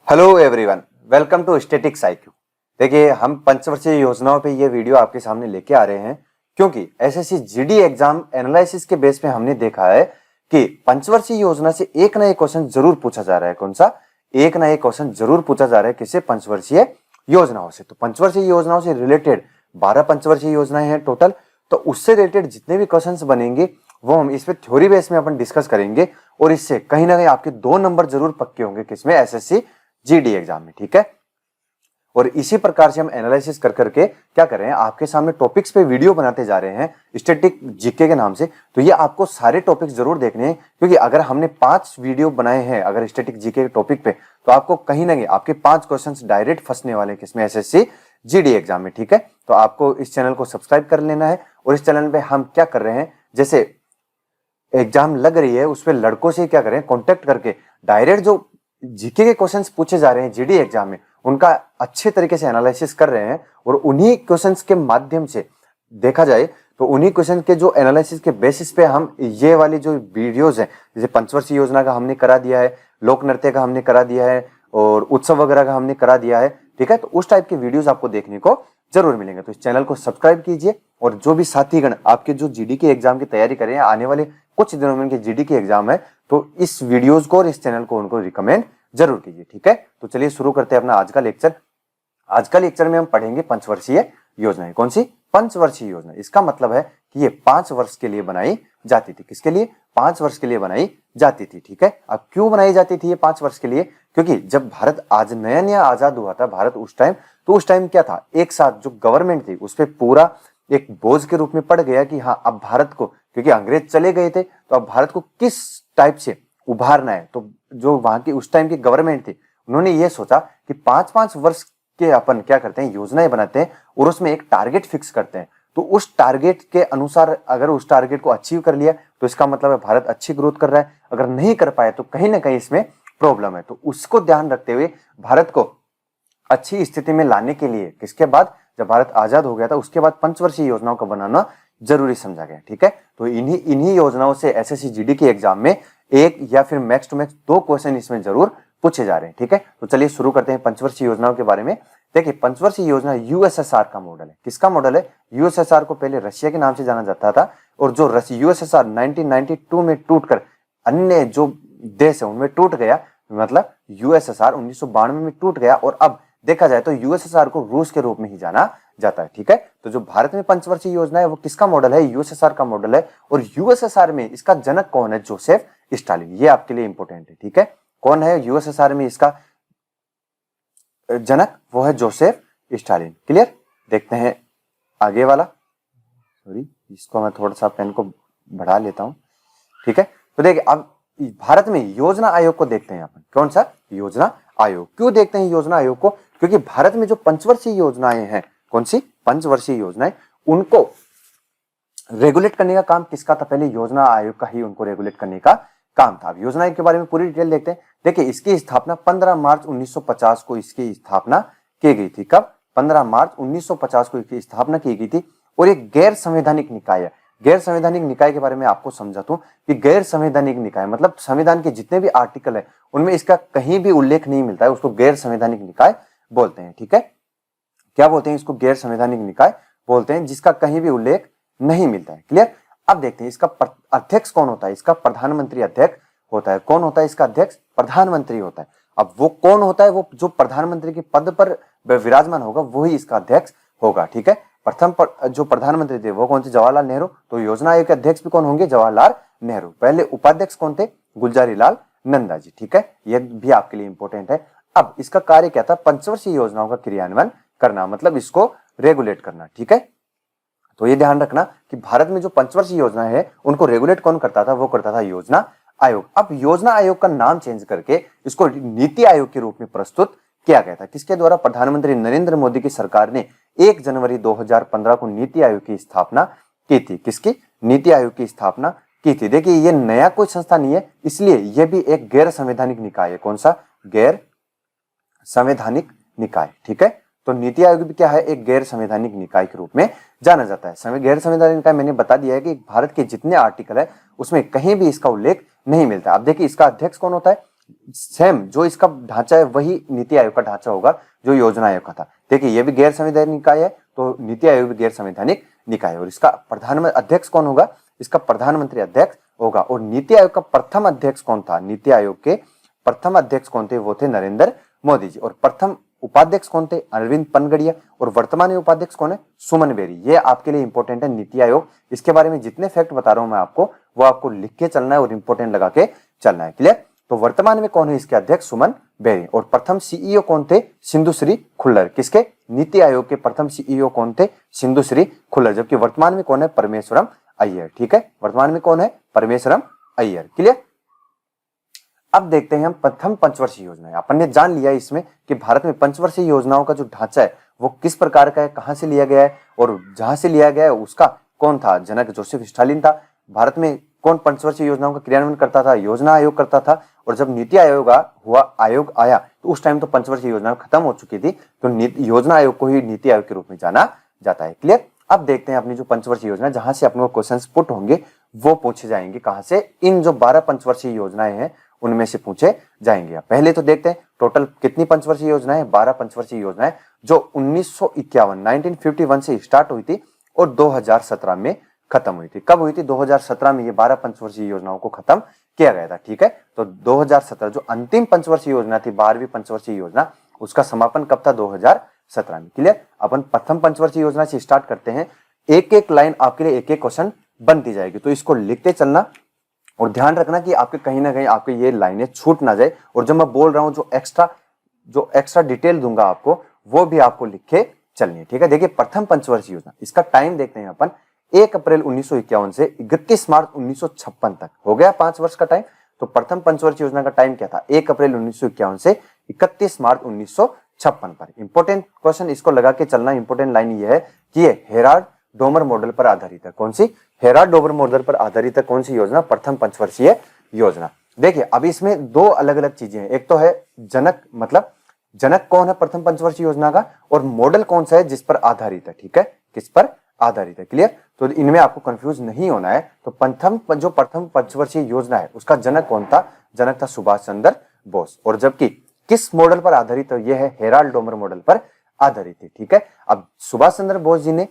Hello everyone, welcome to statics IQ। देखिए, हम पंचवर्षीय योजनाओं पे ये वीडियो आपके सामने लेके आ रहे हैं क्योंकि एसएससी जीडी एग्जाम एनालिसिस के बेस पे हमने देखा है कि पंचवर्षीय योजना से एक ना एक क्वेश्चन जरूर पूछा जा रहा है। कौन सा? एक ना एक क्वेश्चन जरूर पूछा जा रहा है किससे? पंचवर्षीय योजनाओं से। तो पंचवर्षीय योजनाओं से रिलेटेड 12 पंचवर्षीय योजनाएं हैं टोटल। तो उससे रिलेटेड जितने भी क्वेश्चन बनेंगे वो हम इस पे थ्योरी बेस में अपन डिस्कस करेंगे और इससे कहीं ना कहीं आपके 2 नंबर जरूर पक्के होंगे किसमें? एसएससी जीडी एग्जाम में। ठीक है, और इसी प्रकार से हम एनालिसिस कर करके क्या कर रहे हैं, आपके सामने टॉपिक्स पे वीडियो बनाते जा रहे हैं स्टैटिक जीके के नाम से। तो ये आपको सारे टॉपिक्स जरूर देखने हैं क्योंकि अगर हमने 5 वीडियो बनाए हैं अगर स्टैटिक जीके के टॉपिक पे, तो आपको कहीं ना कहीं आपके 5 क्वेश्चन डायरेक्ट फंसने वाले हैं किसमें? एसएससी जीडी एग्जाम में। ठीक है, तो आपको इस चैनल को सब्सक्राइब कर लेना है। और इस चैनल पे हम क्या कर रहे हैं, जैसे एग्जाम लग रही है उस पर लड़कों से क्या करें, कॉन्टेक्ट करके डायरेक्ट जो जीके के क्वेश्चंस पूछे जा रहे हैं जीडी एग्जाम में उनका अच्छे तरीके से एनालिसिस कर रहे हैं। और उन्हीं क्वेश्चंस के माध्यम से देखा जाए तो उन्हीं क्वेश्चन के जो एनालिसिस के बेसिस पे हम ये वाली जो वीडियोस हैं, जैसे पंचवर्षीय योजना का हमने करा दिया है, लोक नृत्य का हमने करा दिया है और उत्सव वगैरह का हमने करा दिया है। ठीक है, तो उस टाइप के वीडियोस आपको देखने को जरूर मिलेंगे। तो इस चैनल को सब्सक्राइब कीजिए और जो भी साथीगण आपके जो जीडी के एग्जाम की तैयारी कर रहे हैं, आने वाले कुछ दिनों में उनके जीडी के एग्जाम है, तो इस वीडियोस को और इस चैनल को उनको रिकमेंड जरूर कीजिए। ठीक है, तो चलिए शुरू करते हैं अपना आज का लेक्चर। आज का लेक्चर में हम पढ़ेंगे पंचवर्षीय योजनाएं। कौन सी? पंचवर्षीय योजना। इसका मतलब है कि ये 5 वर्ष के लिए बनाई जाती थी। किसके लिए? 5 वर्ष के लिए बनाई जाती थी। ठीक है, अब क्यों बनाई जाती थी ये 5 वर्ष के लिए? क्योंकि जब भारत आज नया नया आजाद हुआ था भारत उस टाइम, तो उस टाइम क्या था, एक साथ जो गवर्नमेंट थी उस पर पूरा एक बोझ के रूप में पड़ गया कि हाँ अब भारत को, क्योंकि अंग्रेज चले गए थे, तो अब भारत को किस टाइप से उभारना है। तो जो वहां की उस टाइम की गवर्नमेंट थी उन्होंने ये सोचा कि 5-5 वर्ष के अपन क्या करते हैं, योजनाएं बनाते हैं और उसमें एक टारगेट फिक्स करते हैं। तो उस टारगेट के अनुसार अगर उस टारगेट को अचीव कर लिया तो इसका मतलब है भारत अच्छी ग्रोथ कर रहा है, अगर नहीं कर पाए तो कहीं ना कहीं इसमें प्रॉब्लम है। तो उसको ध्यान रखते हुए भारत को अच्छी स्थिति में लाने के लिए किसके बाद, जब भारत आजाद हो गया था उसके बाद पंचवर्षीय योजनाओं का बनाना जरूरी समझा गया। ठीक है, तो इन्हीं योजनाओं से एसएससी जीडी के एग्जाम में एक या फिर मैक्स टू मैक्स 2 क्वेश्चन इसमें जरूर पूछे जा रहे हैं। ठीक है, तो चलिए शुरू करते हैं पंचवर्षीय योजनाओं के बारे में। देखिए, पंचवर्षीय योजना यूएसएसआर का मॉडल है। किसका मॉडल है? यूएसएसआर को पहले रशिया के नाम से जाना जाता था और जो यूएसएसआर 1992 में टूटकर अन्य जो देश है उनमें टूट गया, मतलब यूएसएसआर 1992 में टूट गया और अब देखा जाए तो यूएसएसआर को रूस के रूप में ही जाना जाता है। ठीक है, तो जो भारत में पंचवर्षीय योजना है वो किसका मॉडल है? यूएसएसआर का मॉडल है। और यूएसएसआर में इसका जनक कौन है? Joseph Stalin. ये आपके लिए इंपॉर्टेंट है। ठीक है, कौन है यूएसएसआर में इसका जनक? वो है जोसेफ स्टालिन। क्लियर? देखते हैं आगे वाला। सॉरी, इसको मैं थोड़ा सा पेन को बढ़ा लेता हूं। ठीक है, तो देखिए अब भारत में योजना आयोग को देखते हैं अपन। कौन सा? योजना आयोग। क्यों देखते हैं योजना आयोग को? क्योंकि भारत में जो पंचवर्षीय योजनाएं हैं, कौन सी? पंचवर्षीय योजनाएं, उनको रेगुलेट करने का काम किसका था? पहले योजना आयोग का ही उनको रेगुलेट करने का काम था। अब योजना आयोग के बारे में पूरी डिटेल देखते हैं। देखिए, इसकी स्थापना 15 मार्च 1950 को इसकी स्थापना की गई थी। कब? 15 मार्च 1950 को इसकी स्थापना की गई थी। और एक गैर संवैधानिक निकाय है। गैर संवैधानिक निकाय के बारे में आपको समझा दूं कि गैर संवैधानिक निकाय मतलब संविधान के जितने भी आर्टिकल है उनमें इसका कहीं भी उल्लेख नहीं मिलता है, उसको गैर संवैधानिक निकाय बोलते हैं। ठीक है, क्या बोलते हैं इसको? गैर संवैधानिक निकाय बोलते हैं, जिसका कहीं भी उल्लेख नहीं मिलता है। क्लियर? अब देखते हैं इसका अध्यक्ष कौन होता है। इसका प्रधानमंत्री अध्यक्ष होता है। कौन होता है इसका अध्यक्ष? प्रधानमंत्री होता है। अब वो कौन होता है? वो जो प्रधानमंत्री के पद पर विराजमान होगा वही इसका अध्यक्ष होगा। ठीक है, प्रथम जो प्रधानमंत्री थे वो कौन थे? जवाहरलाल नेहरू। तो योजना आयोग के अध्यक्ष भी कौन होंगे? जवाहरलाल नेहरू। पहले उपाध्यक्ष कौन थे? गुलजारी लाल नंदा जी। ठीक है, यह भी आपके लिए इंपॉर्टेंट है। अब इसका कार्य क्या था? पंचवर्षीय योजनाओं का क्रियान्वयन करना, मतलब इसको रेगुलेट करना। ठीक है, तो ये ध्यान रखना कि भारत में जो पंचवर्षीय योजना है उनको रेगुलेट कौन करता था? वो करता था योजना आयोग। अब योजना आयोग का नाम चेंज करके इसको नीति आयोग के रूप में प्रस्तुत किया गया था। किसके द्वारा? प्रधानमंत्री नरेंद्र मोदी की सरकार ने 1 जनवरी 2015 को नीति आयोग की स्थापना की थी। किसकी? नीति आयोग की स्थापना की थी। देखिए, ये नया कोई संस्था नहीं है, इसलिए यह भी एक गैर संवैधानिक निकाय है। कौन सा? गैर संवैधानिक निकाय। ठीक है, तो नीति आयोग भी क्या है? एक गैर संवैधानिक निकाय के रूप में जाना जाता है। गैर संवैधानिक निकाय मैंने बता दिया है कि भारत के जितने आर्टिकल है उसमें कहीं भी इसका उल्लेख नहीं मिलता। अब देखिए, इसका अध्यक्ष कौन होता है? सेम जो इसका ढांचा है वही नीति आयोग का ढांचा होगा जो योजना आयोग का था। देखिए ये भी गैर संवैधानिक निकाय है, तो नीति आयोग भी गैर संवैधानिक निकाय है। और इसका प्रधानमंत्री अध्यक्ष कौन होगा? इसका प्रधानमंत्री अध्यक्ष होगा। और नीति आयोग का प्रथम अध्यक्ष कौन था? नीति आयोग के प्रथम अध्यक्ष कौन थे? वो थे नरेंद्र मोदी जी। और प्रथम उपाध्यक्ष कौन थे? अरविंद पनगड़िया। और वर्तमान में उपाध्यक्ष कौन है? सुमन बेरी। ये आपके लिए इंपॉर्टेंट है नीति आयोग। इसके बारे में जितने फैक्ट बता रहा हूं मैं आपको, वो आपको लिख के चलना है और इंपॉर्टेंट लगा के चलना है। क्लियर? तो वर्तमान में कौन है इसके अध्यक्ष? सुमन बेरी। और प्रथम सीईओ कौन थे? सिंधुश्री खुल्लर। किसके? नीति आयोग के प्रथम सीईओ कौन थे? सिंधुश्री खुल्लर। जबकि वर्तमान में कौन है? परमेश्वरम अय्यर। ठीक है, वर्तमान में कौन है? परमेश्वरम अय्यर। क्लियर? अब देखते हैं हम प्रथम पंचवर्षीय योजना। अपन ने जान लिया इसमें कि भारत में पंचवर्षीय योजनाओं का जो ढांचा है वो किस प्रकार का है, कहां से लिया गया है, और जहां से लिया गया है उसका कौन था? जनक जोसेफ स्टालिन था। भारत में कौन पंचवर्षीय योजनाओं का क्रियान्वयन करता था? योजना आयोग करता था। और जब नीति आयोग आया तो उस टाइम तो पंचवर्षीय योजना खत्म हो चुकी थी, तो योजना आयोग को ही नीति आयोग के रूप में जाना जाता है। क्लियर? अब देखते हैं अपनी जो पंचवर्षीय योजना, जहां से अपने क्वेश्चंस पुट होंगे वो पूछे जाएंगे। कहां से? इन जो 12 पंचवर्षीय योजनाएं हैं उनमें से पूछे जाएंगे। पहले तो देखते हैं टोटल कितनी पंचवर्षीय योजनाएं? 12 पंचवर्षीय योजनाएं जो 1951 से स्टार्ट हुई थी और 2017 में खत्म हुई थी। कब हुई थी? 2017 में ये 12 पंचवर्षीय योजनाओं को खत्म किया गया था। ठीक है, तो 2017 जो अंतिम पंचवर्षीय योजना थी, 12वीं पंचवर्षीय योजना, उसका समापन कब था? 2017 में। क्लियर? अपन प्रथम पंचवर्षीय योजना से स्टार्ट करते हैं। एक एक लाइन आपके लिए एक एक क्वेश्चन बनती जाएगी, तो इसको लिखते चलना और ध्यान रखना कि आपके कहीं ना कहीं आपके ये लाइनें छूट ना जाए। और जब मैं बोल रहा हूं जो एक्स्ट्रा डिटेल दूंगा आपको, वो भी आपको लिख के चलनी है। ठीक है, देखिए प्रथम पंचवर्षीय योजना, इसका टाइम देखते हैं अपन। 1 अप्रैल 1951 से 31 मार्च 1956 तक हो गया 5 वर्ष का टाइम। तो प्रथम पंचवर्षीय योजना का टाइम क्या था? 1 अप्रैल 1951 से 31 मार्च 1956 पर। इंपॉर्टेंट क्वेश्चन, इसको लगा के चलना। इंपॉर्टेंट लाइन ये है कि ये हेराल्ड डोमर मॉडल पर आधारित है। कौन सी? हेराल्ड डोमर मॉडल पर आधारित है। कौन सी योजना? प्रथम पंचवर्षीय योजना। देखिए अब इसमें दो अलग अलग चीजें हैं। एक तो है जनक, मतलब जनक कौन है प्रथम पंचवर्षीय योजना का, और मॉडल कौन सा है जिस पर आधारित है। ठीक है, किस पर आधारित है। क्लियर? तो इनमें आपको कंफ्यूज नहीं होना है। तो जो प्रथम पंचवर्षीय योजना है उसका जनक कौन था? जनक था सुभाष चंद्र बोस। और जबकि किस मॉडल पर आधारित है? यह है हेराल्ड डोमर मॉडल पर आधारित है। ठीक है, अब सुभाष चंद्र बोस जी ने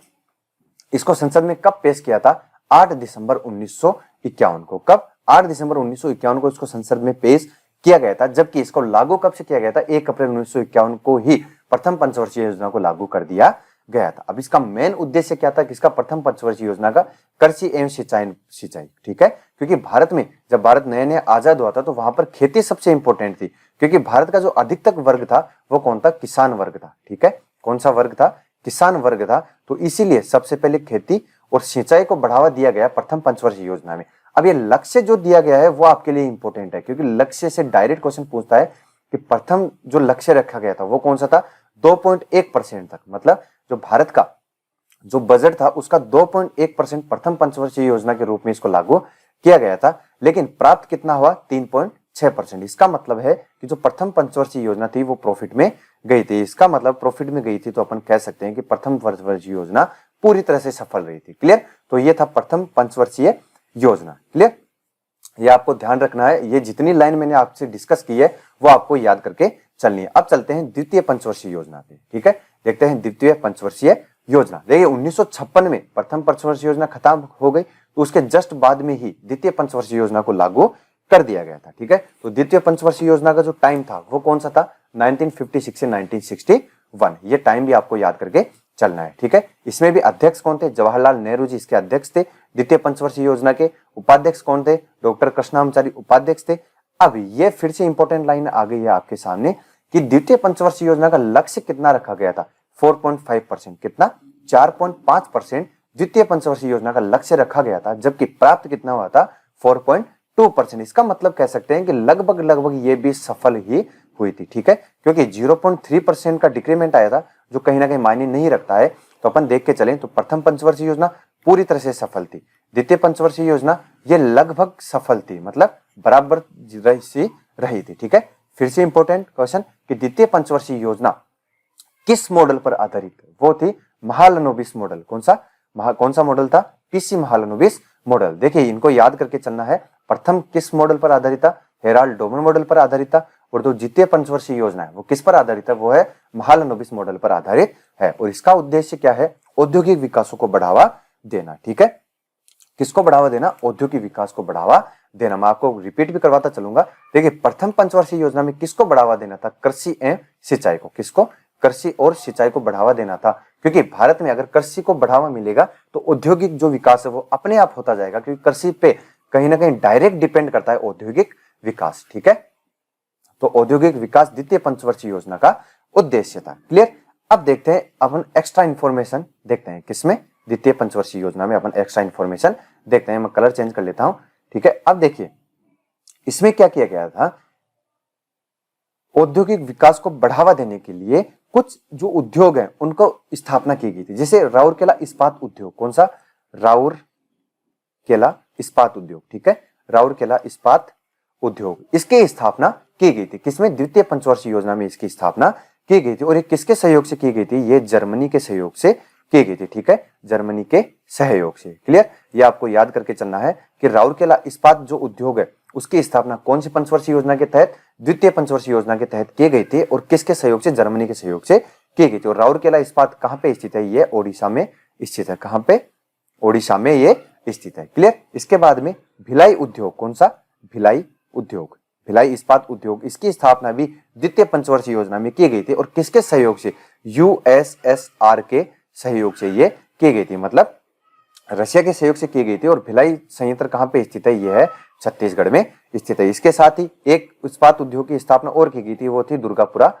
इसको संसद में कब पेश किया था? 8 दिसंबर 1951 को। कब? 8 दिसंबर 1951 को इसको संसद में पेश किया गया था। जबकि इसको लागू कब से किया गया था? 1 अप्रैल 1951 को ही प्रथम पंचवर्षीय योजना को लागू कर दिया गया था। अब इसका मेन उद्देश्य क्या था? किसका? प्रथम पंचवर्षीय योजना का कृषि एवं सिंचाई। ठीक है, क्योंकि भारत में जब भारत नए नए आजाद हुआ था तो वहां पर खेती सबसे इंपॉर्टेंट थी, क्योंकि भारत का जो अधिकतर वर्ग था वो कौन था? किसान वर्ग था। ठीक है, कौन सा वर्ग था? किसान वर्ग था। तो इसीलिए सबसे पहले खेती और सिंचाई को बढ़ावा दिया गया प्रथम पंचवर्षीय योजना में। अब ये लक्ष्य जो दिया गया है वो आपके लिए इंपॉर्टेंट है, क्योंकि लक्ष्य से डायरेक्ट क्वेश्चन पूछता है कि प्रथम जो लक्ष्य रखा गया था वो कौन सा था? 2.1% तक, मतलब जो भारत का जो बजट था उसका 2.1% प्रथम पंचवर्षीय योजना के रूप में इसको लागू किया गया था। लेकिन प्राप्त कितना हुआ? 3.6%। इसका मतलब है कि जो प्रथम पंचवर्षीय योजना थी वो प्रॉफिट में गई थी। इसका मतलब प्रॉफिट में गई थी, तो अपन कह सकते हैं कि प्रथम पंचवर्षीय योजना पूरी तरह से सफल रही थी। क्लियर? तो ये था प्रथम पंचवर्षीय योजना। क्लियर? ये आपको ध्यान रखना है। ये जितनी लाइन मैंने आपसे डिस्कस की है वो आपको याद करके चलनी है। अब चलते हैं द्वितीय पंचवर्षीय योजना पे। ठीक है, देखते हैं द्वितीय पंचवर्षीय योजना। देखिए 1956 में प्रथम पंचवर्षीय योजना खत्म हो गई, तो उसके जस्ट बाद में ही द्वितीय पंचवर्षीय योजना को लागू कर दिया गया था। ठीक है, तो द्वितीय पंचवर्षीय योजना का जो टाइम था वो कौन सा था? 1956 से 1961। ये टाइम भी आपको याद करके चलना है। ठीक है, इसमें भी अध्यक्ष कौन थे? जवाहरलाल नेहरू जी इसके अध्यक्ष थे। द्वितीय पंचवर्षीय योजना के उपाध्यक्ष कौन थे? डॉक्टर कृष्णाचारी उपाध्यक्ष थे। अब ये फिर से इंपॉर्टेंट लाइन आ गई है आपके सामने कि द्वितीय पंचवर्षीय योजना का लक्ष्य कितना रखा गया था? 4.5%। कितना? 4.5% द्वितीय पंचवर्षीय योजना का लक्ष्य रखा गया था, जबकि प्राप्त कितना हुआ था? 4.2%। इसका मतलब कह सकते हैं कि लगभग ये भी सफल ही हुई थी। ठीक है, क्योंकि 0.3% का डिक्रीमेंट आया था जो कहीं ना कहीं मायने नहीं रखता है। तो अपन देख के चलें तो प्रथम पंचवर्षीय योजना पूरी तरह से सफल थी। द्वितीय पंचवर्षीय योजना ये लगभग सफल थी, मतलब बराबर रही थी। ठीक है, फिर से इंपॉर्टेंट क्वेश्चन कि द्वितीय पंचवर्षीय योजना किस मॉडल पर आधारित है? वो थी महालनोबिस मॉडल। कौन सा मॉडल था? PC Mahalanobis model. देखिए इनको याद करके चलना है। प्रथम किस मॉडल पर आधारित था? हेराल्ड डोमर मॉडल पर आधारित था, और जो द्वितीय पंचवर्षीय योजना है वो किस पर आधारित है, वो है महालनोबिस मॉडल पर आधारित है। और इसका उद्देश्य क्या है, औद्योगिक विकासों को बढ़ावा देना। ठीक है, किसको बढ़ावा देना, औद्योगिक विकास को बढ़ावा देना। मैं आपको रिपीट भी करवाता चलूंगा। देखिए, प्रथम पंचवर्षीय योजना में किसको बढ़ावा देना था, कृषि एवं सिंचाई को। किसको, कृषि और सिंचाई को बढ़ावा देना था, क्योंकि भारत में अगर कृषि को बढ़ावा मिलेगा तो औद्योगिक जो विकास है वो अपने आप होता जाएगा, क्योंकि कृषि पे कहीं ना कहीं डायरेक्ट डिपेंड करता है औद्योगिक विकास। ठीक है, तो औद्योगिक विकास द्वितीय पंचवर्षीय योजना का उद्देश्य था। क्लियर। अब देखते हैं अपन एक्स्ट्रा इंफॉर्मेशन देखते हैं किसमें, द्वितीय पंचवर्षीय योजना में अपन एक्स्ट्रा इंफॉर्मेशन देखते हैं। मैं कलर चेंज कर लेता हूं। ठीक है, अब देखिए इसमें क्या किया गया था, औद्योगिक विकास को बढ़ावा देने के लिए कुछ जो उद्योग हैं उनको स्थापना की गई थी। जैसे राउरकेला इस्पात उद्योग, कौन सा, राउरकेला इस्पात उद्योग। ठीक है, राउरकेला इस्पात उद्योग, इसकी स्थापना की गई थी। किसमें, द्वितीय पंचवर्षीय योजना में इसकी स्थापना की गई थी। और ये किसके सहयोग से की गई थी, ये जर्मनी के सहयोग से की गई थी। ठीक है, जर्मनी के सहयोग से। क्लियर, ये आपको याद करके चलना है कि राउरकेला इस्पात जो उद्योग है उसकी स्थापना कौन सी पंचवर्षीय योजना के तहत, द्वितीय पंचवर्षीय योजना के तहत की गई थी, और किसके सहयोग से, जर्मनी के सहयोग से की गई थी। और राउरकेला इस्पात कहां पे स्थित है, ये ओडिशा में स्थित है। कहां पे, ओडिशा में ये स्थित है। क्लियर। इसके बाद में भिलाई उद्योग, कौन सा, भिलाई उद्योग, भिलाई इस्पात उद्योग, इसकी स्थापना भी द्वितीय पंचवर्षीय योजना में की गई थी, और किसके सहयोग से, यूएसएसआर के सहयोग से ये की गई थी, मतलब रशिया के सहयोग से की गई थी। और भिलाई संयंत्र कहां पे स्थित है, यह है छत्तीसगढ़ में स्थित है। इसके साथ ही एक इस्पात उद्योग की स्थापना और की गई थी, वो थी दुर्गापुरा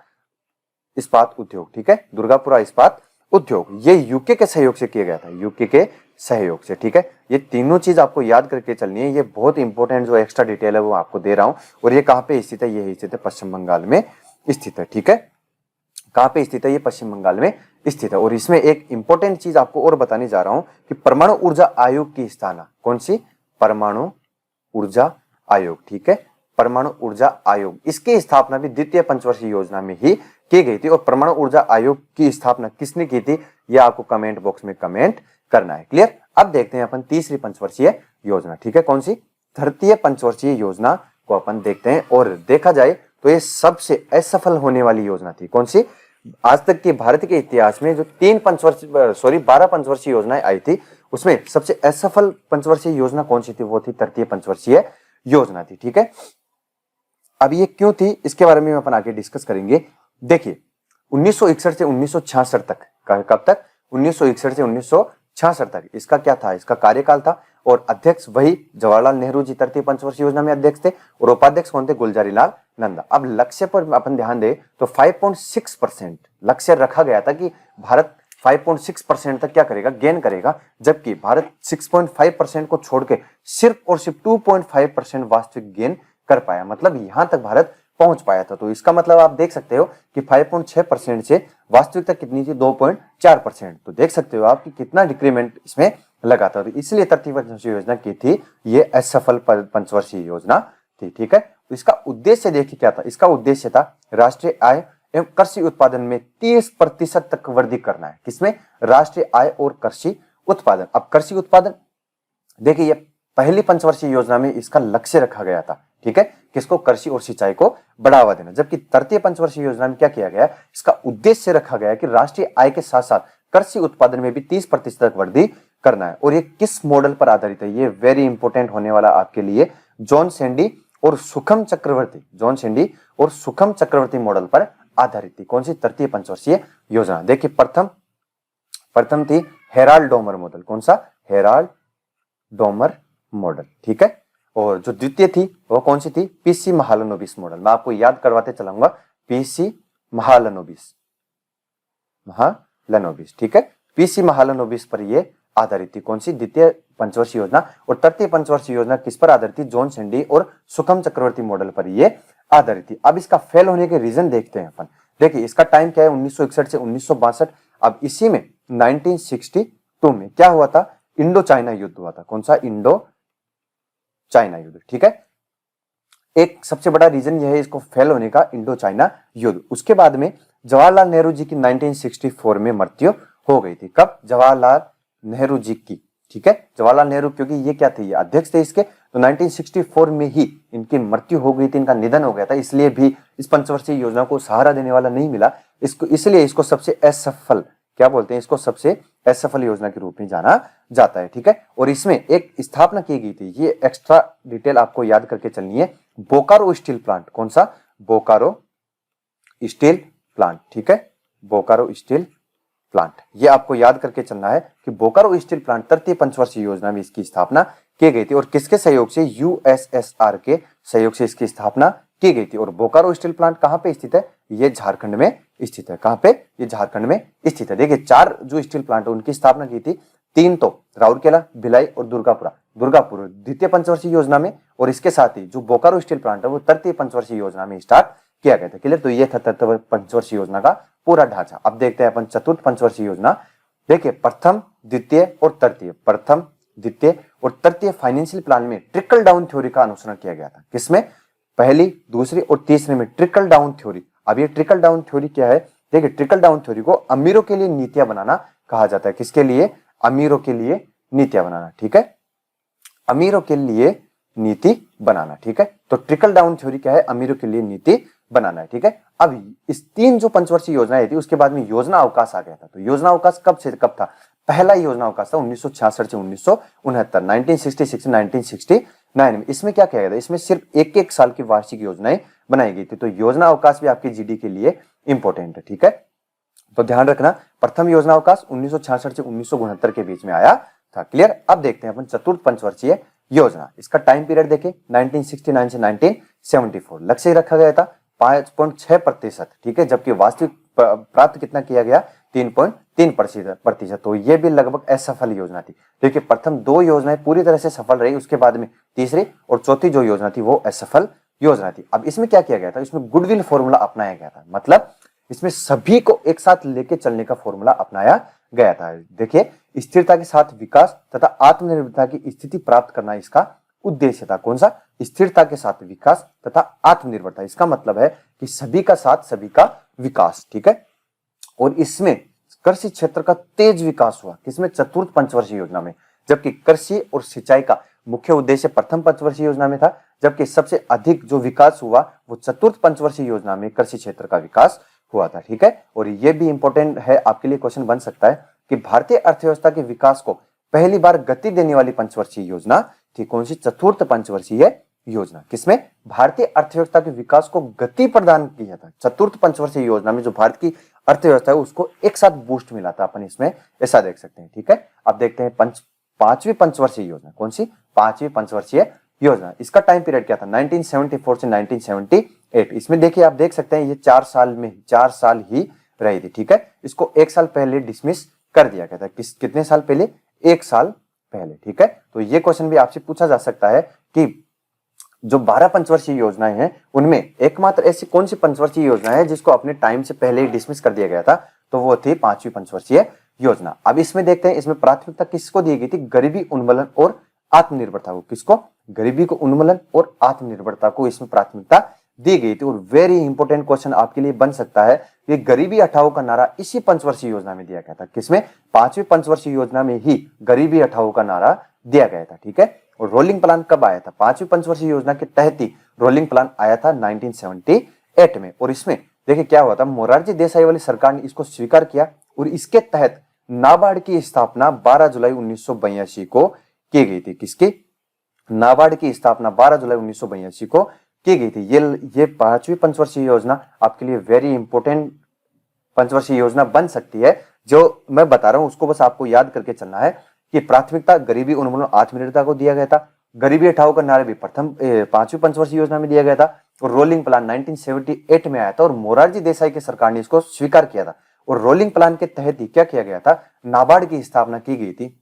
इस्पात उद्योग। ठीक है, दुर्गापुरा इस्पात उद्योग, ये यूके के सहयोग से किया गया था, यूके के सहयोग से। ठीक है, ये तीनों चीज आपको याद करके चलनी है। ये बहुत इंपॉर्टेंट जो एक्स्ट्रा डिटेल है वो आपको दे रहा हूं। और ये कहां पे स्थित है, ये स्थित है पश्चिम बंगाल में स्थित है। ठीक है, कहां पे स्थित है, ये पश्चिम बंगाल में स्थित है। और इसमें एक इंपॉर्टेंट चीज आपको और बताने जा रहा हूं कि परमाणु ऊर्जा आयोग की स्थापना, कौन सी, परमाणु ऊर्जा आयोग। ठीक है, परमाणु ऊर्जा आयोग, इसकी स्थापना भी द्वितीय पंचवर्षीय योजना में ही की गई थी। और परमाणु ऊर्जा आयोग की स्थापना किसने की थी, यह आपको कमेंट बॉक्स में कमेंट करना है। क्लियर। अब देखते हैं अपन तीसरी पंचवर्षीय योजना। ठीक है, कौन सी, तृतीय पंचवर्षीय योजना को अपन देखते हैं। और देखा जाए तो ये सबसे असफल होने वाली योजना थी। कौन सी, आज तक के भारत के इतिहास में जो 12 पंचवर्षीय योजनाएं आई थी, उसमें सबसे असफल पंचवर्षीय योजना कौन सी थी, वो थी तृतीय पंचवर्षीय योजना थी। ठीक है, अब ये क्यों थी, इसके बारे में अपन आगे डिस्कस करेंगे। देखिए 1961 से 1966 तक, कब तक, 1961 से 1966 तक इसका क्या था, इसका कार्यकाल था। और अध्यक्ष वही जवाहरलाल नेहरू जी तृतीय पंचवर्षीय योजना में अध्यक्ष थे, और उपाध्यक्ष कौन थे, गुलजारी लाल नंदा। अब लक्ष्य पर अपन ध्यान दें तो 5.6% लक्ष्य रखा गया था कि भारत 5.6% तक क्या करेगा, गेन करेगा, जबकि भारत 6.5% को छोड़ के सिर्फ और सिर्फ 2.5% वास्तविक गेन कर पाया। मतलब यहां तक भारत पहुंच पाया था। तो इसका मतलब आप देख सकते हो कि 5.6% से वास्तविकता कितनी थी, 2.4%। तो देख सकते हो आप कि कितना डिक्रीमेंट इसमें लगा था। तो इसलिए तृतीय पंचवर्षीय योजना की थी, ये असफल पंचवर्षीय योजना थी। ठीक है, तो इसका उद्देश्य देखिए क्या था, इसका उद्देश्य था राष्ट्रीय आय एवं कृषि उत्पादन में 30% तक वृद्धि करना है। किसमें, राष्ट्रीय आय और कृषि उत्पादन। अब कृषि उत्पादन देखिए, ये पहली पंचवर्षीय योजना में इसका लक्ष्य रखा गया था। ठीक है, किसको, कृषि और सिंचाई को बढ़ावा देना। जबकि तृतीय पंचवर्षीय योजना में क्या किया गया, इसका उद्देश्य रखा गया कि राष्ट्रीय आय के साथ साथ कृषि उत्पादन में भी 30% तक वृद्धि करना है। और ये किस मॉडल पर आधारित है, ये वेरी इंपॉर्टेंट होने वाला आपके लिए, जॉन सेंडी और सुखम चक्रवर्ती, जॉन सेंडी और सुखम चक्रवर्ती मॉडल पर आधारित थी। कौन सी, तृतीय पंचवर्षीय योजना। देखिए प्रथम थी हेराल्ड डोमर मॉडल। कौन सा, हेराल्ड डोमर मॉडल। ठीक है, और जो द्वितीय थी वो कौन सी थी, पीसी महालनोबिस मॉडल। मैं आपको याद करवाते चलाऊंगा, पीसी महालनोबिस। ठीक है, पीसी महालनोबिस पर ये आधारित थी। कौन सी, द्वितीय पंचवर्षीय योजना। और तृतीय पंचवर्षीय योजना किस पर आधारित थी, जॉन सेंडी और सुखम चक्रवर्ती मॉडल पर ये आधारित थी। अब इसका फेल होने के रीजन देखते हैं अपन। देखिए इसका टाइम क्या है, 1961 से 1962। अब इसी में 1962 में क्या हुआ था, इंडो चाइना युद्ध हुआ था। कौन सा, इंडो चाइना युद्ध। ठीक है, एक सबसे बड़ा रीजन यह है इसको फेल होने का, इंडो चाइना युद्ध। उसके बाद में जवाहरलाल नेहरू जी की 1964 में मृत्यु हो गई थी। कब, जवाहरलाल नेहरू जी की। ठीक है, जवाहरलाल नेहरू, क्योंकि ये क्या थे, ये अध्यक्ष थे इसके, तो 1964 में ही इनकी मृत्यु हो गई थी, इनका निधन हो गया था, इसलिए भी इस पंचवर्षीय योजना को सहारा देने वाला नहीं मिला इसको, इसलिए इसको सबसे असफल, क्या बोलते हैं इसको, सबसे असफल योजना के रूप में जाना जाता है। ठीक है, और इसमें एक स्थापना की गई थी, ये एक्स्ट्रा डिटेल आपको याद करके चलनी है, बोकारो स्टील प्लांट। कौन सा? Bokaro steel plant. ठीक है, बोकारो स्टील प्लांट, ये आपको याद करके चलना है कि बोकारो स्टील प्लांट तृतीय पंचवर्षीय योजना में इसकी स्थापना की गई थी और किसके सहयोग से? यूएसएसआर के सहयोग से इसकी स्थापना की गई थी। और बोकारो स्टील प्लांट कहां पे स्थित है? ये झारखंड में स्थित है। कहां पे? ये झारखंड में स्थित है। देखिए 4 जो स्टील प्लांट है उनकी स्थापना की थी, 3 तो राउरकेला, भिलाई और दुर्गापुर द्वितीय पंचवर्षीय योजना में, और इसके साथ ही जो बोकारो स्टील प्लांट है वो तृतीय पंचवर्षीय योजना में स्टार्ट किया गया था। क्लियर? तो ये था तृतीय पंचवर्षीय योजना का पूरा ढांचा। अब देखते हैं अपन चतुर्थ पंचवर्षीय योजना। देखिए प्रथम, द्वितीय और तृतीय, प्रथम, द्वितीय और तृतीय फाइनेंशियल प्लान में ट्रिकल डाउन थ्योरी का अनुसरण किया गया था। किसमें? पहली, दूसरी और तीसरे में ट्रिकल डाउन थ्योरी। अब ये ट्रिकल डाउन थ्योरी क्या है? देखिए ट्रिकल डाउन थ्योरी को अमीरों के लिए नीतियां बनाना कहा जाता है। किसके लिए? अमीरों के लिए नीतियां बनाना। ठीक है, अमीरों के लिए नीति बनाना। ठीक है, तो ट्रिकल डाउन थ्योरी क्या है? अमीरों के लिए नीति बनाना है। ठीक है, अब इस 3 जो पंचवर्षीय योजनाएं थी उसके बाद में योजना अवकाश आ गया था। तो योजना अवकाश कब से कब था? पहला योजना अवकाश था 1966 से 1969, 1966 से 1969 में। इसमें क्या किया गया था? इसमें सिर्फ एक साल की वार्षिक योजनाएं बनाई गई थी। तो योजना अवकाश भी आपके जीडी के लिए इंपॉर्टेंट है। ठीक है, तो ध्यान रखना, प्रथम योजना अवकाश 1966 से 1969 के बीच में आया था। क्लियर? अब देखते हैं अपन चतुर्थ पंचवर्षीय योजना। इसका टाइम पीरियड देखें 1969 से 1974। लक्ष्य रखा गया था 5.6%। ठीक है, जबकि वास्तविक प्राप्त कितना किया गया? 3.3%। तो ये भी लगभग असफल योजना थी। देखिए प्रथम 2 योजनाएं पूरी तरह से सफल रही, उसके बाद में तीसरी और चौथी जो योजना थी वो असफल योजना थी। अब इसमें क्या किया गया था? इसमें गुडविल फॉर्मूला अपनाया गया था, मतलब इसमें सभी को एक साथ लेके चलने का फॉर्मूला अपनाया गया था। देखिए स्थिरता के साथ विकास तथा आत्मनिर्भरता की स्थिति प्राप्त करना इसका उद्देश्य था। कौन सा? स्थिरता के साथ विकास तथा आत्मनिर्भरता। इसका मतलब है कि सभी का साथ, सभी का विकास। ठीक है, और इसमें कृषि क्षेत्र का तेज विकास हुआ। किसमें? चतुर्थ पंचवर्षीय योजना में। जबकि कृषि और सिंचाई का मुख्य उद्देश्य प्रथम पंचवर्षीय योजना में था, जबकि सबसे अधिक जो विकास हुआ वो चतुर्थ पंचवर्षीय योजना में कृषि क्षेत्र का विकास हुआ था। ठीक है, और ये भी इंपॉर्टेंट है, आपके लिए क्वेश्चन बन सकता है कि भारतीय अर्थव्यवस्था के विकास को पहली बार गति देने वाली पंचवर्षीय योजना थी कौन सी? चतुर्थ पंचवर्षीय योजना। किसमें? भारतीय अर्थव्यवस्था के विकास को गति प्रदान किया था। चतुर्थ पंचवर्षीय योजना में जो भारत की अर्थव्यवस्था है उसको एक साथ बूस्ट मिला था, अपन इसमें ऐसा देख सकते हैं। ठीक है, अब देखते हैं पांचवी पंचवर्षीय योजना। कौन सी? पांचवी पंचवर्षीय योजना। इसका टाइम पीरियड क्या था? 1974 से 1978। इसमें देखिए आप देख सकते हैं ये 4 साल ही रही थी। ठीक है, इसको 1 साल पहले डिसमिस कर दिया गया था। कितने साल पहले? 1 साल पहले। ठीक है, तो ये क्वेश्चन भी आपसे पूछा जा सकता है कि जो 12 पंचवर्षीय योजनाएं हैं उनमें एकमात्र ऐसी कौन सी पंचवर्षीय योजना है जिसको अपने टाइम से पहले ही डिसमिस कर दिया गया था? तो वो थी 5वीं पंचवर्षीय योजना। अब इसमें देखते हैं इसमें प्राथमिकता किसको दी गई थी? गरीबी उन्मूलन और आत्मनिर्भरता को। किसको? गरीबी को उन्मूलन और आत्मनिर्भरता को इसमें प्राथमिकता दी गई थी। और वेरी इंपॉर्टेंट क्वेश्चन आपके लिए बन सकता है कि गरीबी हटाओ का नारा इसी पंचवर्षीय योजना में दिया गया था। किसमें? 5वीं पंचवर्षीय योजना में ही गरीबी हटाओ का नारा दिया गया था। ठीक है, और रोलिंग प्लान कब आया था? 5वीं पंचवर्षीय योजना के तहत ही रोलिंग प्लान आया था 1978 में। और इसमें देखिए क्या हुआ था, मोरारजी देसाई वाली सरकार ने इसको स्वीकार किया और इसके तहत नाबार्ड की स्थापना 12 जुलाई 1982 को की गई थी। किसकी? नाबार्ड की स्थापना 12 जुलाई 1982 को की गई थी। ये 5वीं पंचवर्षीय योजना आपके लिए वेरी इंपॉर्टेंट पंचवर्षीय योजना बन सकती है। जो मैं बता रहा हूं उसको बस आपको याद करके चलना है कि प्राथमिकता गरीबी उन्मूलन आत्मनिर्भरता को दिया गया था। गरीबी हटाओ का नारा भी प्रथम 5वीं पंचवर्षीय योजना में दिया गया था और रोलिंग प्लान 1978 में आया था और मोरारजी देसाई की सरकार ने इसको स्वीकार किया था। और रोलिंग प्लान के तहत ही क्या किया गया था? नाबार्ड की स्थापना की गई थी।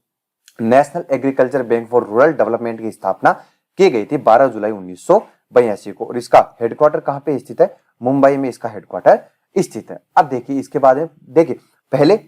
National agriculture bank for rural development की स्थापना की गई थी 12 जुलाई 1982 को। और इसका हेडक्वार्टर कहां पे स्थित है? मुंबई में इसका हेडक्वार्टर स्थित है। अब देखिए इसके बाद देखिए पहले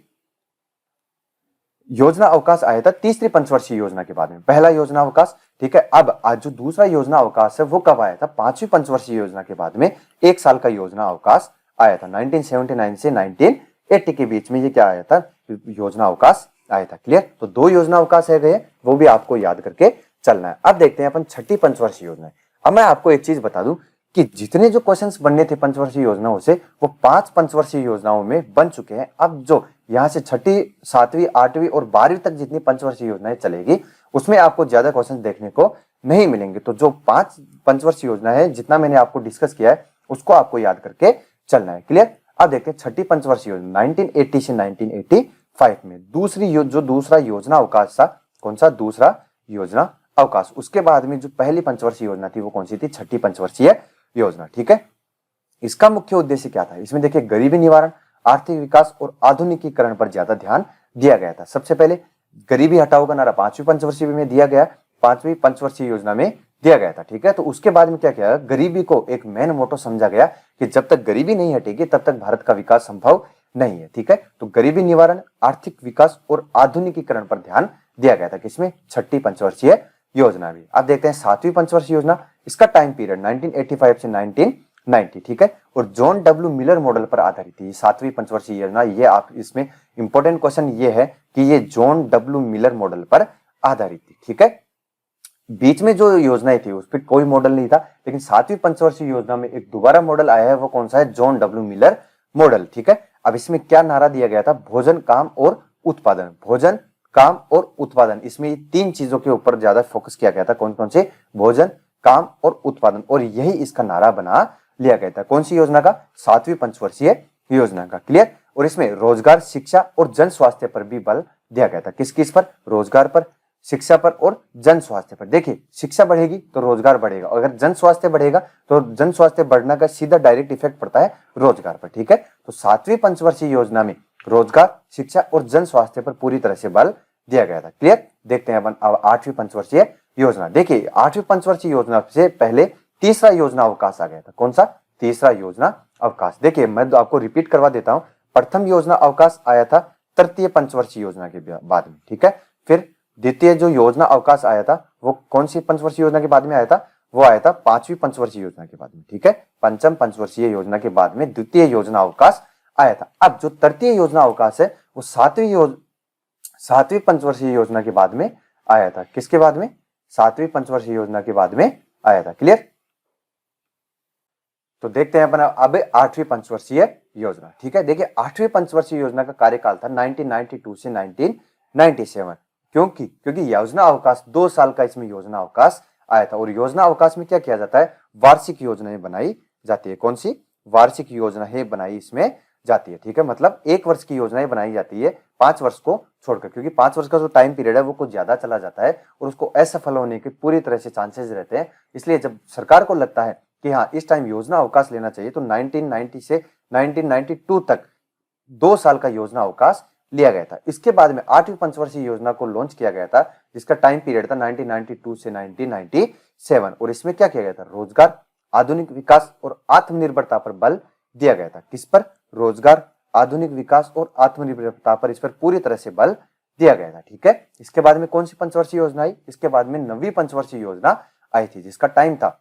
योजना अवकाश आया था तीसरी पंचवर्षीय योजना के बाद में, पहला योजना अवकाश। ठीक है, अब आज जो दूसरा योजना अवकाश है वो कब आया था? 5वीं पंचवर्षीय योजना के बाद में 1 साल का योजना अवकाश आया था। 1979 से 1980 के बीच में ये क्या आया था? योजना अवकाश आया था। क्लियर? तो 2 योजना अवकाश है गए, वो भी आपको याद करके चलना है। अब देखते हैं अपन छठी पंचवर्षीय योजना। अब मैं आपको एक चीज बता दूं कि जितने जो क्वेश्चंस बनने थे पंचवर्षीय योजनाओं से वो 5 पंचवर्षीय योजनाओं में बन चुके हैं। अब जो यहाँ से छठी, सातवीं, आठवीं और 12वीं तक जितनी पंचवर्षीय योजनाएं चलेगी उसमें आपको ज्यादा क्वेश्चन देखने को नहीं मिलेंगे। तो जो 5 पंचवर्षीय योजना है, जितना मैंने आपको डिस्कस किया है उसको आपको याद करके चलना है। क्लियर। अब देखते हैं छठी पंचवर्षीय योजना 1980 से 1985 में दूसरा योजना अवकाश था। कौन सा? दूसरा योजना अवकाश। उसके बाद में जो पहली पंचवर्षीय योजना थी वो कौन सी थी? छठी पंचवर्षीय योजना। ठीक है। इसका मुख्य उद्देश्य क्या था? इसमें देखिए गरीबी निवारण, आर्थिक विकास और आधुनिकीकरण पर ज्यादा ध्यान दिया गया था। सबसे पहले गरीबी हटाओ का नारा 5वीं पंचवर्षीय में दिया गया, 5वीं पंचवर्षीय योजना में दिया गया था। ठीक है। तो उसके बाद में क्या किया? गरीबी को एक मेन मोटो समझा गया कि जब तक गरीबी नहीं हटेगी तब तक भारत का विकास संभव नहीं है। ठीक है। तो गरीबी निवारण, आर्थिक विकास और आधुनिकीकरण पर ध्यान दिया गया था। किसमें? छठी पंचवर्षीय योजना में। अब देखते हैं सातवीं पंचवर्षीय योजना। इसका टाइम पीरियड 1985 से 1990। ठीक है। और जॉन डब्ल्यू मिलर मॉडल पर आधारित थी सातवीं पंचवर्षीय योजना। ये आप इसमें इंपॉर्टेंट क्वेश्चन ये है कि ये जॉन डब्ल्यू मिलर मॉडल पर आधारित थी। ठीक है। बीच में जो योजनाएं थी उस पर कोई मॉडल नहीं था, लेकिन सातवीं पंचवर्षीय योजना में एक दोबारा मॉडल आया है। वो कौन सा है? John W Miller model. ठीक है। अब इसमें क्या नारा दिया गया था? भोजन, काम और उत्पादन। भोजन, काम और उत्पादन, इसमें 3 चीजों के ऊपर ज्यादा फोकस किया गया था। कौन कौन से? भोजन, काम और उत्पादन। और यही इसका नारा बना लिया गया था। कौन सी योजना का? सातवीं पंचवर्षीय योजना का। क्लियर। और इसमें रोजगार, शिक्षा और जन स्वास्थ्य पर भी बल दिया गया था। किस किस पर? रोजगार पर, शिक्षा पर और जन स्वास्थ्य पर। देखिए शिक्षा बढ़ेगी तो रोजगार बढ़ेगा, और अगर जन स्वास्थ्य बढ़ेगा तो जन स्वास्थ्य बढ़ने का सीधा डायरेक्ट इफेक्ट पड़ता है रोजगार पर। ठीक है। तो सातवीं पंचवर्षीय योजना में रोजगार, शिक्षा और जन स्वास्थ्य पर पूरी तरह से बल दिया गया था। क्लियर। देखते हैं अपन अब आठवीं पंचवर्षीय योजना। देखिए आठवीं पंचवर्षीय योजना से पहले तीसरा योजना अवकाश आ गया था। कौन सा? तीसरा योजना अवकाश। देखिए मैं आपको रिपीट करवा देता हूं। प्रथम योजना अवकाश आया था तृतीय पंचवर्षीय योजना के बाद में। ठीक है। फिर द्वितीय जो योजना अवकाश आया था वो कौन सी पंचवर्षीय योजना के बाद में आया था? वो आया था 5वीं पंचवर्षीय योजना के बाद में। ठीक है। पंचम पंचवर्षीय योजना के बाद में द्वितीय योजना अवकाश आया था। अब जो तृतीय योजना अवकाश है वो सातवीं पंचवर्षीय योजना के बाद में आया था। किसके बाद में? सातवीं पंचवर्षीय योजना के बाद में आया था। क्लियर। तो देखते हैं अपन अब आठवीं पंचवर्षीय योजना। ठीक है। देखिए आठवीं पंचवर्षीय योजना का कार्यकाल था 1992 से 1997। क्योंकि योजना अवकाश 2 साल का इसमें योजना अवकाश आया था। और योजना अवकाश में क्या किया जाता है? वार्षिक योजनाएं बनाई जाती है। कौन सी? वार्षिक योजनाएं बनाई इसमें जाती है। ठीक है। मतलब 1 वर्ष की योजनाएं बनाई जाती है 5 वर्ष को छोड़कर, क्योंकि 5 वर्ष का जो टाइम पीरियड है वो कुछ ज्यादा चला जाता है और उसको असफल होने के पूरी तरह से चांसेस रहते हैं। इसलिए जब सरकार को लगता है कि हाँ इस टाइम योजना अवकाश लेना चाहिए तो 1990 से 1992 तक 2 साल का योजना अवकाश लिया गया था। इसके बाद में 8वीं पंचवर्षीय योजना को लॉन्च किया गया था जिसका टाइम पीरियड था 1992 से 1997। और इसमें क्या किया गया था? रोजगार, आधुनिक विकास और आत्मनिर्भरता पर बल दिया गया था। किस पर? रोजगार, आधुनिक विकास और आत्मनिर्भरता पर इस पर पूरी तरह से बल दिया गया था। ठीक है। इसके बाद में कौन सी पंचवर्षीय योजना आई? इसके बाद में 9वीं पंचवर्षीय योजना आई थी जिसका टाइम था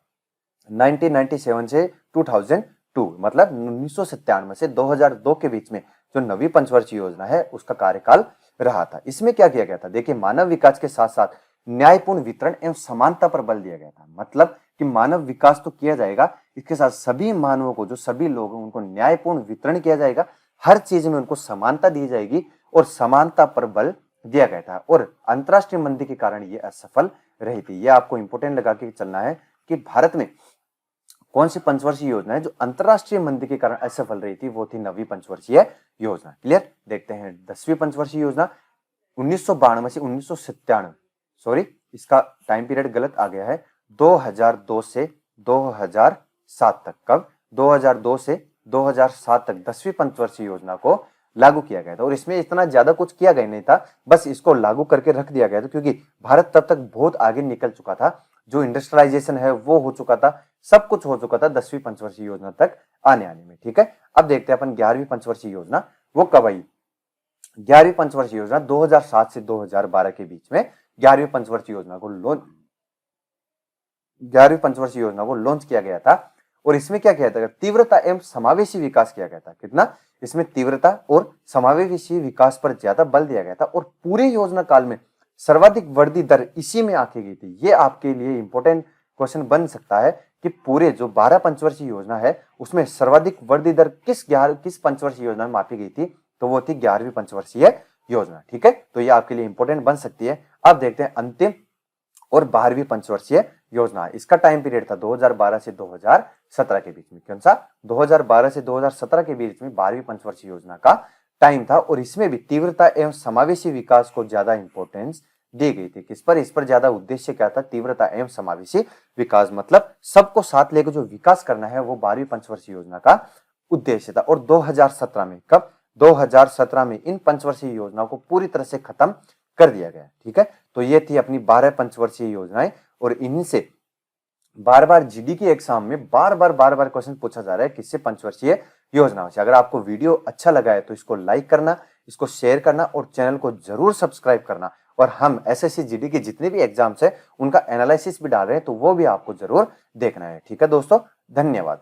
1997 से 2002, मतलब 1997 से 2002 के बीच में जो 9वीं पंचवर्षीय योजना है उसका कार्यकाल रहा था। इसमें क्या किया गया था? देखिए मानव विकास के साथ साथ न्यायपूर्ण वितरण एवं समानता पर बल दिया गया था। मतलब कि मानव विकास तो किया जाएगा, इसके साथ सभी मानवों को, जो सभी लोग हैं उनको न्यायपूर्ण वितरण किया जाएगा, हर चीज में उनको समानता दी जाएगी और समानता पर बल दिया गया था। और अंतरराष्ट्रीय मंदी के कारण ये असफल रही थी। यह आपको इंपोर्टेंट लगा के चलना है कि भारत में कौन सी पंचवर्षीय योजना है जो अंतरराष्ट्रीय मंदी के कारण असफल रही थी? वो थी 9वीं पंचवर्षीय योजना। क्लियर। देखते हैं 10वीं पंचवर्षीय योजना 1992 से 1997, सॉरी इसका टाइम पीरियड गलत आ गया है, 2002 से 2007 तक। कब? 2002 से 2007 तक 10वीं पंचवर्षीय योजना को लागू किया गया था। और इसमें इतना ज्यादा कुछ किया गया नहीं था, बस इसको लागू करके रख दिया गया था क्योंकि भारत तब तक बहुत आगे निकल चुका था। जो इंडस्ट्रियलाइजेशन है वो हो चुका था, सब कुछ हो चुका था 10वीं पंचवर्षीय योजना तक आने में। ठीक है। अब देखते हैं अपन 11वीं पंचवर्षीय योजना, वो कब आई? 11वीं पंचवर्षीय योजना 2007 से 2012 के बीच में 11वीं पंचवर्षीय योजना को लॉन्च किया गया था। और इसमें क्या किया था? तीव्रता एवं समावेशी विकास किया गया था। कितना? इसमें तीव्रता और समावेशी विकास पर ज्यादा बल दिया गया था। और पूरे योजना काल में सर्वाधिक वृद्धि दर इसी में आके गई थी। ये आपके लिए इंपॉर्टेंट क्वेश्चन बन सकता है कि पूरे जो 12 पंचवर्षीय योजना है उसमें सर्वाधिक वृद्धि दर किस पंचवर्षीय योजना में मापी गई थी, तो वो थी 11वीं पंचवर्षीय योजना। ठीक है, तो ये आपके लिए इंपॉर्टेंट बन सकती है। अब देखते हैं अंतिम और 12वीं पंचवर्षीय योजना। इसका टाइम पीरियड था 2012 से 2017 के बीच में। कौन सा? 2012 से 2017 के बीच में 12वीं पंचवर्षीय योजना का टाइम था और इसमें भी तीव्रता एवं समावेशी विकास को ज्यादा इंपॉर्टेंस दी गई थी। किस पर? इस पर ज्यादा उद्देश्य क्या था? तीव्रता एवं समावेशी विकास, मतलब सबको साथ लेकर जो विकास करना है वो 12वीं पंचवर्षीय योजना का उद्देश्य था। और 2017 में, कब? 2017 में इन पंचवर्षीय योजनाओं को पूरी तरह से खत्म कर दिया गया। ठीक है, तो ये थी अपनी 12 पंचवर्षीय योजनाएं और इन्हीं से बार बार जीडी की एग्जाम में बार बार क्वेश्चन पूछा जा रहा है किससे? पंचवर्षीय योजनाओं से। अगर आपको वीडियो अच्छा लगा है तो इसको लाइक करना, इसको शेयर करना और चैनल को जरूर सब्सक्राइब करना। और हम एसएससी जीडी के जितने भी एग्जाम्स है उनका एनालिसिस भी डाल रहे हैं, तो वो भी आपको जरूर देखना है। ठीक है दोस्तों, धन्यवाद।